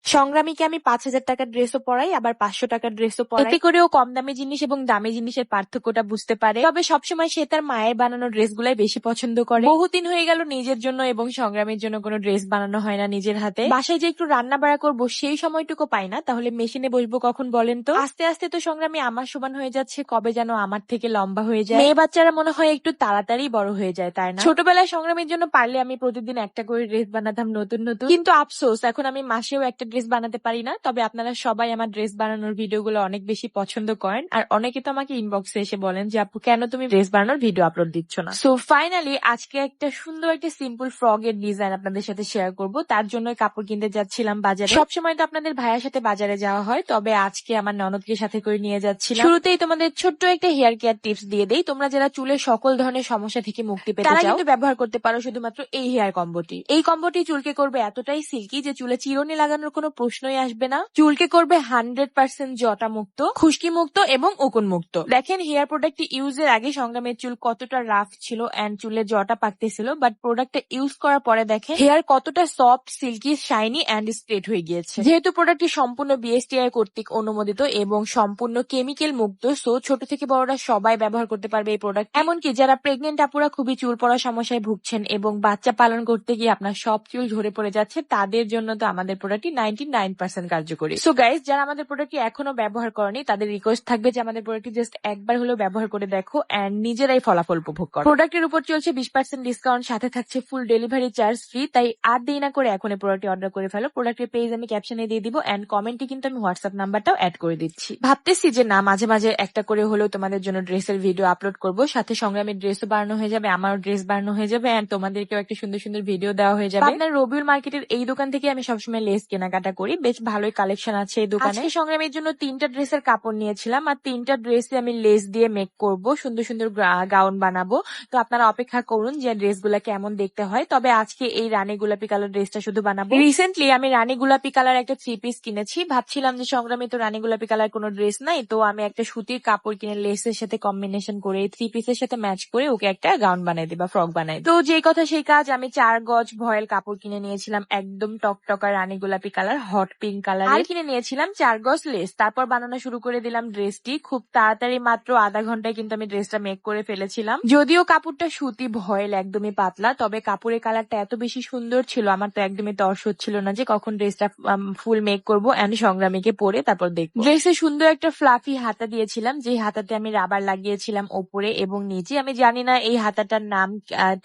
সংগ্রামীকে আমি ৫,০০০ টাকার ড্রেসও পরাই, আবার ৫০০ টাকার ড্রেসও পরাই। এতে করে ও কম দামি জিনিস এবং দামি জিনিসের পার্থক্যটা বুঝতে পারে। তবে সবসময় সে তার মায়ের বানানো ড্রেসগুলাই বেশি পছন্দ করে। বহুদিন হয়ে গেল নিজের জন্য এবং সংগ্রামের জন্য কোনো ড্রেস বানানো হয় না নিজের হাতে। বাসায় যে একটু রান্না বাড়া করবো সেই সময়টুকু পাই না, তাহলে মেশিনে বসবো কখন বলেন তো? আস্তে আস্তে তো সংগ্রামী আমার সমান হয়ে যাচ্ছে, কবে যেন আমার থেকে লম্বা হয়ে যায়। মেয়ে বাচ্চারা মনে হয় একটু তাড়াতাড়ি বড় হয়ে যায়, তাই না? ছোটবেলায় সংগ্রামের জন্য পারলে আমি প্রতিদিন একটা করে ড্রেস বানাতাম নতুন নতুন, কিন্তু আফসোস এখন আমি মাসেও একটা ড্রেস বানাতে পারি না। তবে আপনারা সবাই আমার ড্রেস বানানোর ভিডিওগুলো অনেক বেশি পছন্দ করেন, আর অনেকে তো আমাকে ইনবক্সে এসে বলেন যে আপু কেন তুমি ড্রেস বানানোর ভিডিও আপলোড দিচ্ছ না। সো ফাইনালি আজকে একটা সুন্দর একটা সিম্পল ফ্রক এর ডিজাইন আপনাদের সাথে শেয়ার করব। তার জন্য কাপড় কিনতে যাচ্ছিলাম বাজারে। সবসময় তো আপনাদের ভাইয়ের সাথে বাজারে যাওয়া হয়, তবে আজকে আমার ননদকে সাথে করে নিয়ে যাচ্ছিলাম। শুরুতেই তোমাদের ছোট্ট একটা হেয়ার কেয়ার টিপস দিয়ে দেই। তোমরা যারা চুলের সকল ধরনের সমস্যা থেকে মুক্তি পেতে চাও, তারা কিন্তু ব্যবহার করতে পারো শুধুমাত্র এই হেয়ার কম্বোটি। এই কম্বোটি চুলকে করবে এতটাই সিল্কি যে চুলে চিরুনি লাগানোর কোনো প্রশ্নই আসবে না। চুলকে করবে 100% জটা মুক্ত, খুশকি মুক্ত এবং উকুন মুক্ত। দেখেন হেয়ার প্রোডাক্টটি ইউজের আগে সংগ্রামের চুল কতটা রাফ ছিল এন্ড চুলে জটা পাকতেছিল, বাট প্রোডাক্টটা ইউজ করার পরে দেখেন হেয়ার কতটা soft, silky, shiny and straight হয়ে গিয়েছে। যেহেতু প্রোডাক্টটি সম্পূর্ণ বিএসটিআই কর্তৃক অনুমোদিত এবং সম্পূর্ণ কেমিক্যাল মুক্ত, সো ছোট থেকে বড়রা সবাই ব্যবহার করতে পারবে এই প্রোডাক্ট। এমনকি যারা প্রেগনেন্ট আপুরা খুবই চুল পড়ার সমস্যায় ভুগছেন এবং বাচ্চা পালন করতে গিয়ে আপনার সব চুল ঝরে পড়ে যাচ্ছে, তাদের জন্য তো আমাদের প্রোডাক্টটি 99% কার্যকরী। সো গাইস, যারা আমাদের প্রোডাক্টটি এখনো ব্যবহার করেনি তাদের রিকোয়েস্ট থাকবে যে আমাদের প্রোডাক্টটি জাস্ট একবার হলেও ব্যবহার করে দেখো এন্ড নিজেরাই ফলাফল উপভোগ করো। প্রোডাক্টের উপর চলছে 20% ডিসকাউন্ট, সাথে থাকছে ফুল ডেলিভারি চার্জ ফ্রি। তাই আর দেরি না করে এখন এই প্রোডাক্টটি অর্ডার করে ফেলো। প্রোডাক্টের পেজ আমি ক্যাপশনে দিয়ে দিব এন্ড কমেন্টে কিন্তু আমি হোয়াটসঅ্যাপ নাম্বারটাও অ্যাড করে দিচ্ছি। ভাবতেছি যে না, মাঝে মাঝে একটা করে হলেও তোমাদের জন্য ড্রেসের ভিডিও আপলোড করব, সাথে সংগ্রামের ড্রেসও বানানো হয়ে যাবে, আমারও ড্রেস বানানো হয়ে যাবে এন্ড তোমাদেরকেও একটা সুন্দর সুন্দর ভিডিও দেওয়া হয়ে যাবে। আপনার রবিউল মার্কেটের এই দোকান থেকে আমি সবসময় লেস কেনাকাটা করি, বেশ ভালোই কালেকশন আছে এই দোকানে। আজকে সংগ্রামের জন্য 3টা ড্রেসের কাপড় নিয়েছিলাম, আর 3টা ড্রেসে আমি লেস দিয়ে মেক করব, সুন্দর সুন্দর গাউন বানাবো। তো আপনারা অপেক্ষা করুন যে ড্রেসগুলা কেমন দেখতে হয়। তবে আজকে এই রানী গোলাপি কালার ড্রেসটা শুধু বানাবো। রিসেন্টলি আমি রানী গোলাপি কালার একটা 3 পিস কিনেছি, ভাবছিলাম যে সংগ্রামে তো রানী গোলাপি কালার কোনো ড্রেস নাই, তো আমি একটা সুতির কাপড় কিনে লেসের সাথে কম্বিনেশন করে 3 পিসের সাথে ম্যাচ করে ওকে একটা গাউন বানাই দিই বা ফ্রক বানাই। তো যেই কথা সেই কাজ, আমি 4 গজ ভয়েল কাপড় কিনে নিয়েছিলাম একদম টকটকা রানী গোলাপি কালার, হট পিঙ্ক কালার, আর কিনে নিয়েছিলাম 4 গজ লেস। তারপর বানানো শুরু করে দিলাম ড্রেসটি। খুব তাড়াতাড়ি মাত্র আধা ঘন্টায় কিন্তু আমি ড্রেসটা মেক করে ফেলেছিলাম। যদিও কাপড়টা সুতি ভয়েল একদমই পাতলা, তবে কাপড়ের কালারটা এত বেশি সুন্দর ছিল আমার তো একদমই তর্স হচ্ছিল না যে কখন ড্রেসটা ফুল মেক করবো এন্ড সংগ্রামীকে পরে তারপর দেখবো। ড্রেসে সুন্দর একটা ফ্লাফি হাতা দিয়েছিলাম, যে হাতাতে আমি রাবার লাগিয়েছিলাম ওপরে এবং নিচে। আমি জানি না এই হাতাটার নাম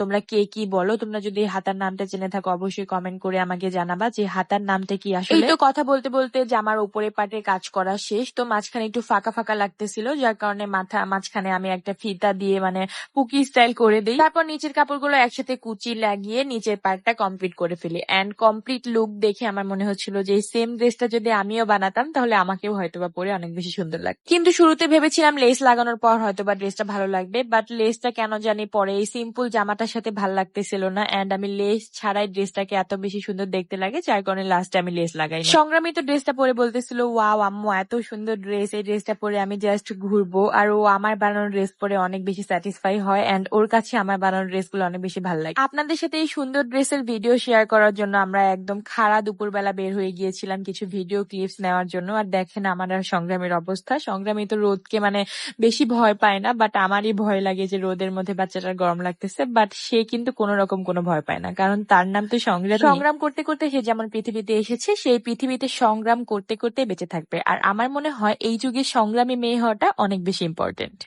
তোমরা কে কি বলো, তোমরা যদি এই হাতার নামটা জেনে থাকো অবশ্যই কমেন্ট করে আমাকে জানাবা যে হাতার নামটা কি আসলে। এই তো কথা বলতে বলতে জামার উপরে পাটে কাজ করা শেষ, তো মাঝখানে একটু ফাঁকা ফাঁকা লাগতেছিল, যার কারণে মাঝখানে আমি একটা ফিতা দিয়ে মানে পুকি স্টাইল করে দিই। তারপর নিচের কাপড়গুলো একসাথে কুচি লাগিয়ে নিচের পার্টটা কমপ্লিট করে ফেলি এন্ড কমপ্লিট লুক দেখে আমার মনে হচ্ছিল যে এই সেম ড্রেসটা যদি আমিও বানাতাম তাহলে আমাকেও হয়তোবা পরে অনেক বেশি সুন্দর লাগবে। কিন্তু শুরুতে ভেবেছিলাম লেস লাগানোর পর হয়তোবা ড্রেসটা ভালো লাগবে, বাট লেসটা কেন জানি পরে এই সিম্পল জামাটার সাথে ভালো লাগতেছিল না এন্ড আমি লেস ছাড়াই ড্রেসটাকে এত বেশি সুন্দর দেখতে লাগে, যার কারণে লাস্টে আমি লেস লাগাই। সংগ্রামী তো ড্রেসটা পরে বলতেছিল ওয়াও আম্মু এত সুন্দর ড্রেস, এই ড্রেসটা পরে আমি জাস্ট ঘুরবো। আর ও আমার বানানো ড্রেস পরে অনেক বেশি স্যাটিসফাই হয় এন্ড ওর কাছে আমার বানানো ড্রেসগুলো অনেক বেশি ভালো লাগে। আপনাদের সাথে এই সুন্দর ড্রেসের ভিডিও শেয়ার করার জন্য আমরা একদম খাড়া দুপুরবেলা বের হয়ে গিয়েছিলাম কিছু ভিডিও ক্লিপস নেওয়ার জন্য। আর দেখেন আমার আর সংগ্রামের অবস্থা। সংগ্রামী তো রোদকে মানে বেশি ভয় পায় না, বাট আমারই ভয় লাগে যে রোদের মধ্যে বাচ্চাটার গরম লাগতেছে, বাট সে কিন্তু কোন রকম কোনো ভয় পায় না, কারণ তার নাম তো সংগ্রাম। সংগ্রাম করতে করতে সে যেমন পৃথিবীতে এসেছে সেই পৃথিবীতে সংগ্রাম করতে করতে বেঁচে থাকবে। আর আমার মনে হয় এই যুগে সংগ্রামী মেয়ে হওয়াটা অনেক বেশি ইম্পর্টেন্ট।